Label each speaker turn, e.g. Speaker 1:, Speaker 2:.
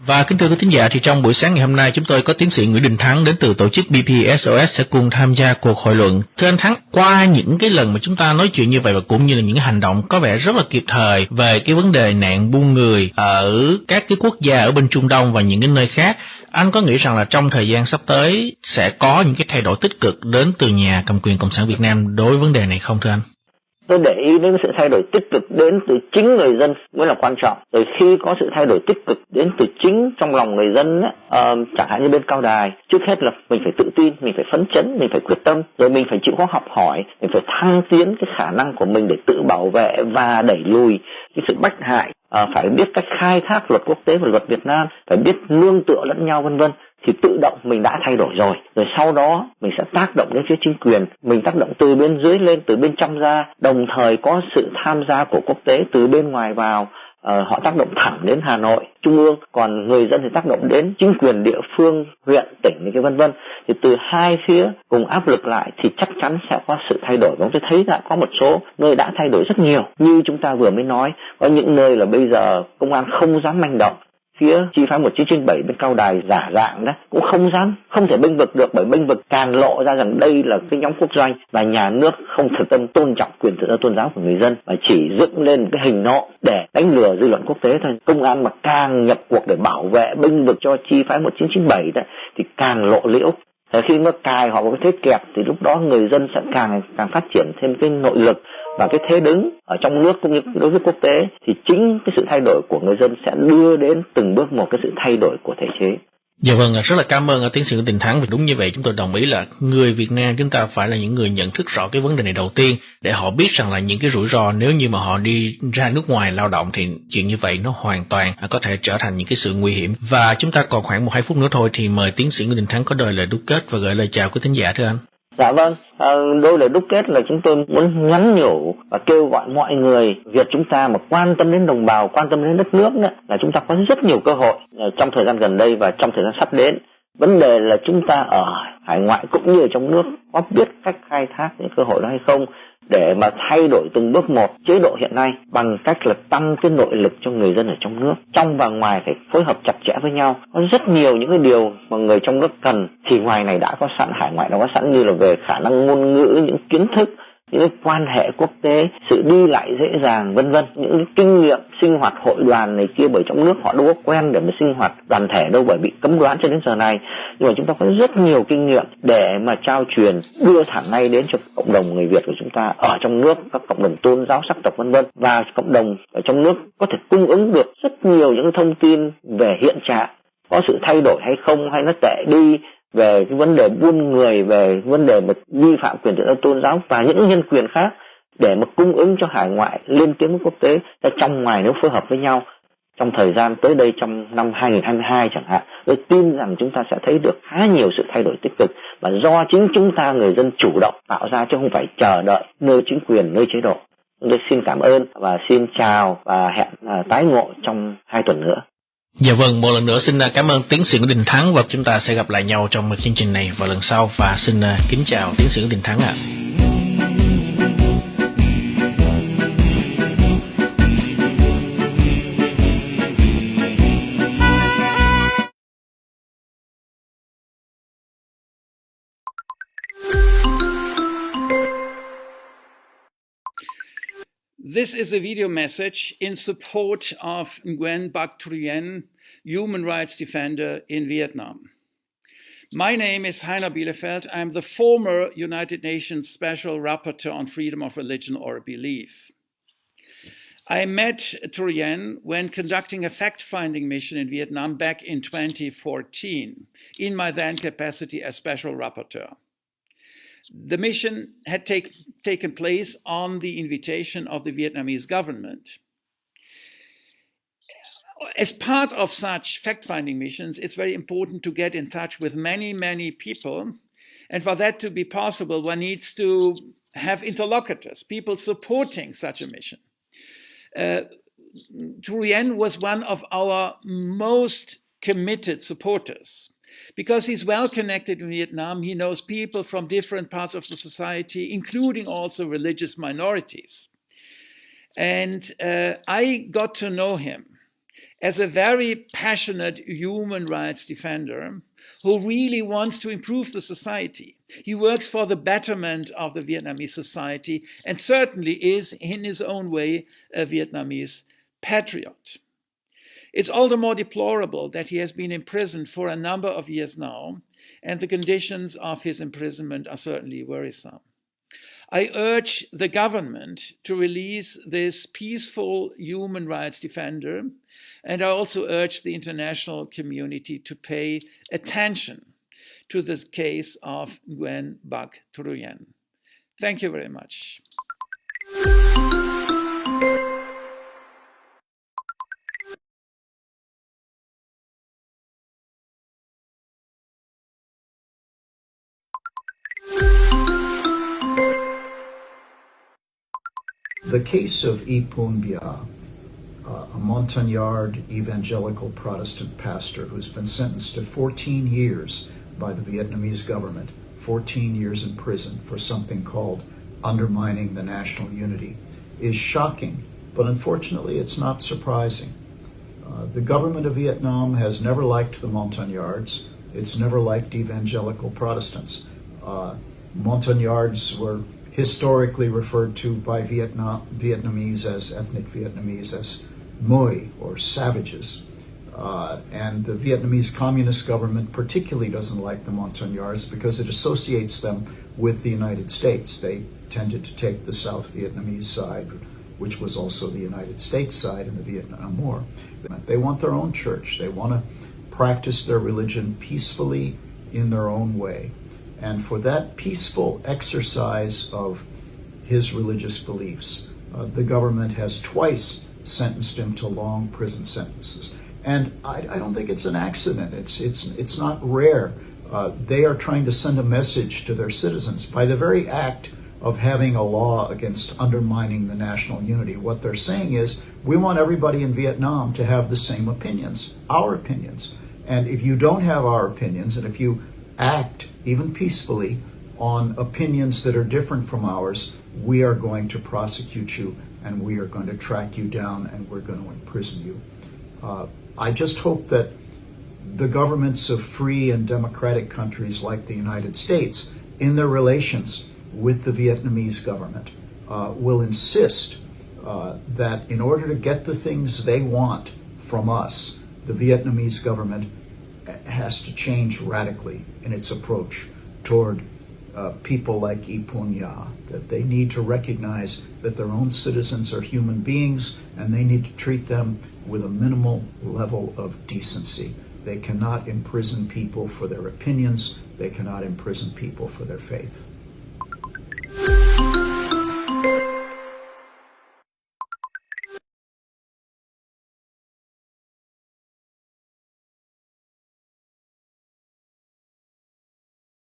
Speaker 1: Và kính thưa quý thính giả, thì trong buổi sáng ngày hôm nay chúng tôi có tiến sĩ Nguyễn Đình Thắng đến từ tổ chức BPSOS sẽ cùng tham gia cuộc hội luận. Thưa anh Thắng, qua những cái lần mà chúng ta nói chuyện như vậy và cũng như là những hành động có vẻ rất là kịp thời về cái vấn đề nạn buôn người ở các cái quốc gia ở bên Trung Đông và những cái nơi khác, anh có nghĩ rằng là trong thời gian sắp tới sẽ có những cái thay đổi tích cực đến từ nhà cầm quyền Cộng sản Việt Nam đối với vấn đề này không thưa anh?
Speaker 2: Tôi để ý đến sự thay đổi tích cực đến từ chính người dân mới là quan trọng. Rồi khi có sự thay đổi tích cực đến từ chính trong lòng người dân chẳng hạn như bên Cao Đài, trước hết là mình phải tự tin, mình phải phấn chấn, mình phải quyết tâm, rồi mình phải chịu khó học hỏi, mình phải thăng tiến cái khả năng của mình để tự bảo vệ và đẩy lùi cái sự bách hại, phải biết cách khai thác luật quốc tế và luật Việt Nam, phải biết nương tựa lẫn nhau vân vân. Thì tự động mình đã thay đổi rồi. Rồi sau đó mình sẽ tác động đến phía chính quyền, mình tác động từ bên dưới lên, từ bên trong ra, đồng thời có sự tham gia của quốc tế từ bên ngoài vào. Họ tác động thẳng đến Hà Nội, Trung ương, còn người dân thì tác động đến chính quyền địa phương, huyện, tỉnh cái vân vân. Thì từ hai phía cùng áp lực lại thì chắc chắn sẽ có sự thay đổi. Và tôi thấy đã có một số nơi đã thay đổi rất nhiều. Như chúng ta vừa mới nói, có những nơi là bây giờ công an không dám manh động. Phía chi phái 1997 bên Cao Đài giả dạng đó cũng không dám, không thể bênh vực được, bởi bênh vực càng lộ ra rằng đây là cái nhóm quốc doanh và nhà nước không thực tâm tôn trọng quyền tự do tôn giáo của người dân, mà chỉ dựng lên một cái hình nộ để đánh lừa dư luận quốc tế thôi. Công an mà càng nhập cuộc để bảo vệ bênh vực cho chi phái 1997 đó thì càng lộ liễu. Khi nó cài họ vào cái thế kẹp thì lúc đó người dân sẽ càng phát triển thêm cái nội lực và cái thế đứng ở trong nước cũng như đối với quốc tế. Thì chính cái sự thay đổi của người dân sẽ đưa đến từng bước một cái sự thay đổi của thể chế.
Speaker 1: Dạ vâng, rất là cảm ơn tiến sĩ Nguyễn Đình Thắng. Vì đúng như vậy, chúng tôi đồng ý là người Việt Nam chúng ta phải là những người nhận thức rõ cái vấn đề này đầu tiên, để họ biết rằng là những cái rủi ro nếu như mà họ đi ra nước ngoài lao động thì chuyện như vậy nó hoàn toàn có thể trở thành những cái sự nguy hiểm. Và chúng ta còn khoảng 1-2 phút nữa thôi, thì mời tiến sĩ Nguyễn Đình Thắng có đôi lời đúc kết và gửi lời chào quý thính giả thưa anh.
Speaker 2: Dạ vâng, đôi lời đúc kết là chúng tôi muốn nhắn nhủ và kêu gọi mọi người Việt chúng ta mà quan tâm đến đồng bào, quan tâm đến đất nước đó, là chúng ta có rất nhiều cơ hội trong thời gian gần đây và trong thời gian sắp đến. Vấn đề là chúng ta ở hải ngoại cũng như ở trong nước có biết cách khai thác những cơ hội đó hay không, để mà thay đổi từng bước một chế độ hiện nay bằng cách là tăng cái nội lực cho người dân ở trong nước. Trong và ngoài phải phối hợp chặt chẽ với nhau. Có rất nhiều những cái điều mà người trong nước cần thì ngoài này đã có sẵn, hải ngoại đã có sẵn, như là về khả năng ngôn ngữ, những kiến thức, những quan hệ quốc tế, sự đi lại dễ dàng vân vân, những kinh nghiệm sinh hoạt hội đoàn này kia, bởi trong nước họ đâu có quen để mà sinh hoạt đoàn thể đâu, bởi bị cấm đoán cho đến giờ này. Nhưng mà chúng ta có rất nhiều kinh nghiệm để mà trao truyền, đưa thẳng ngay đến cho cộng đồng người Việt của chúng ta ở trong nước, các cộng đồng tôn giáo sắc tộc vân vân, và cộng đồng ở trong nước có thể cung ứng được rất nhiều những thông tin về hiện trạng, có sự thay đổi hay không, hay nó tệ đi, về cái vấn đề buôn người, về vấn đề mà vi phạm quyền tự do tôn giáo và những nhân quyền khác, để mà cung ứng cho hải ngoại lên tiếng với quốc tế, trong ngoài nếu phối hợp với nhau trong thời gian tới đây, trong năm 2022 chẳng hạn. Tôi tin rằng chúng ta sẽ thấy được khá nhiều sự thay đổi tích cực, và do chính chúng ta người dân chủ động tạo ra, chứ không phải chờ đợi nơi chính quyền, nơi chế độ. Tôi xin cảm ơn và xin chào và hẹn tái ngộ trong 2 tuần nữa.
Speaker 1: Dạ vâng, một lần nữa xin cảm ơn tiến sĩ Nguyễn Đình Thắng, và chúng ta sẽ gặp lại nhau trong chương trình này vào lần sau, và xin kính chào tiến sĩ Nguyễn Đình Thắng ạ.
Speaker 3: This is a video message in support of Nguyen Bac Truyen, human rights defender in Vietnam. My name is Heiner Bielefeld. I'm the former United Nations Special Rapporteur on Freedom of Religion or Belief. I met Truyen when conducting a fact-finding mission in Vietnam back in 2014, in my then capacity as Special Rapporteur. The mission had taken place on the invitation of the Vietnamese government. As part of such fact-finding missions, it's very important to get in touch with many, many people. And for that to be possible, one needs to have interlocutors, people supporting such a mission. Truyen was one of our most committed supporters. Because he's well connected in Vietnam, he knows people from different parts of the society, including also religious minorities. And I got to know him As a very passionate human rights defender who really wants to improve the society, he works for the betterment of the Vietnamese society and certainly is, in his own way, a Vietnamese patriot. It's all the more deplorable that he has been imprisoned for a number of years now, and the conditions of his imprisonment are certainly worrisome. I urge the government to release this peaceful human rights defender, and I also urge the international community to pay attention to the case of Nguyen Bac Truyen. Thank you very much.
Speaker 4: The case of Y Pun Bia, a Montagnard evangelical Protestant pastor who's been sentenced to 14 years by the Vietnamese government, 14 years in prison for something called undermining the national unity, is shocking, but unfortunately it's not surprising. The government of Vietnam has never liked the Montagnards. It's never liked evangelical Protestants. Montagnards were historically referred to by Vietnamese as ethnic Vietnamese as Moi, or savages. And the Vietnamese Communist government particularly doesn't like the Montagnards because it associates them with the United States. They tended to take the South Vietnamese side, which was also the United States side in the Vietnam War. They want their own church. They want to practice their religion peacefully in their own way. And for that peaceful exercise of his religious beliefs, the government has twice sentenced him to long prison sentences. And I don't think it's an accident. It's not rare. They are trying to send a message to their citizens by the very act of having a law against undermining the national unity. What they're saying is, we want everybody in Vietnam to have the same opinions, our opinions. And if you don't have our opinions, and if you act, even peacefully, on opinions that are different from ours, we are going to prosecute you, and we are going to track you down, and we're going to imprison you. I just hope that the governments of free and democratic countries like the United States, in their relations with the Vietnamese government, will insist that in order to get the things they want from us, the Vietnamese government has to change radically in its approach toward people like Y Pun Ya, that they need to recognize that their own citizens are human beings and they need to treat them with a minimal level of decency. They cannot imprison people for their opinions. They cannot imprison people for their faith.